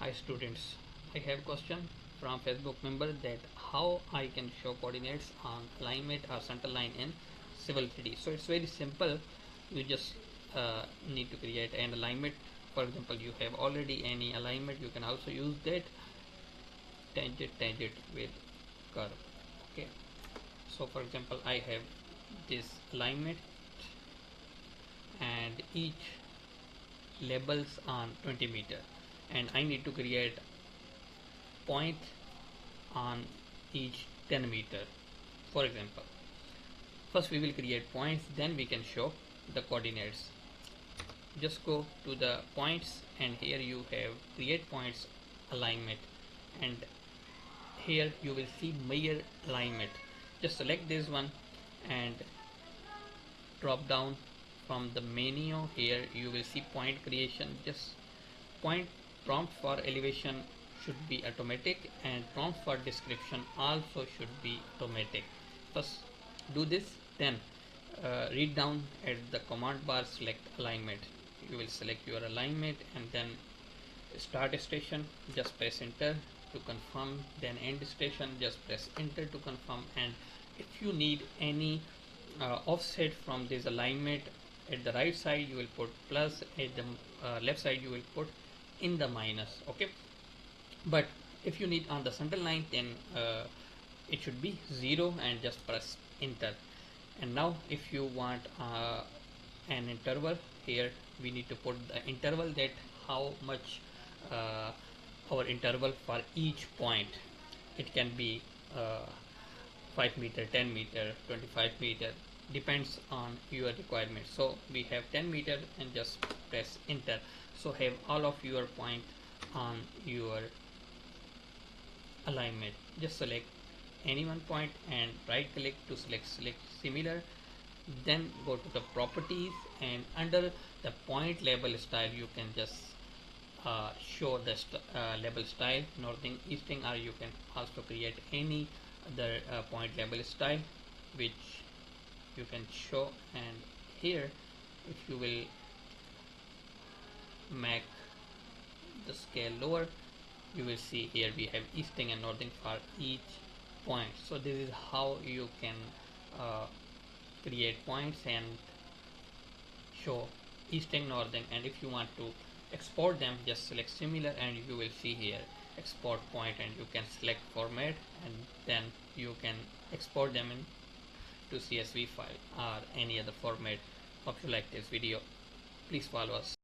Hi students, I have question from Facebook member that how I can show coordinates on alignment or center line in Civil 3D. So it's very simple. You just need to create an alignment. For example, you have already any alignment, you can also use that tangent with curve. Okay. So for example, I have this alignment and each labels on 20 meter, and I need to create point on each 10 meter. For example, first we will create points, then we can show the coordinates. Just go to the points, and here you have create points alignment, and here you will see measure alignment. Just select this one and drop down from the menu. Here you will see point creation. Just point prompt for elevation should be automatic, and prompt for description also should be automatic. First do this, then read down at the command bar, select alignment. You will select your alignment and then start station, just press enter to confirm, then end station, just press enter to confirm. And if you need any offset from this alignment, at the right side you will put plus, at the left side you will put in the minus. Okay, but if you need on the center line, then it should be 0 and just press enter. And now if you want an interval, here we need to put the interval, that how much our interval for each point. It can be 5 meter, 10 meter, 25 meter, depends on your requirement. So we have 10 meter and just press enter. So have all of your point on your alignment. Just select any one point and right click to select similar, then go to the properties, and under the point label style you can just show the label style, northing, easting, or you can also create any other point label style which you can show. And here if you will make the scale lower, you will see here we have easting and northing for each point. So this is how you can create points and show easting, northing. And if you want to export them, just select similar and you will see here export point, and you can select format, and then you can export them in to CSV file or any other format. Hope you like this video. Please follow us.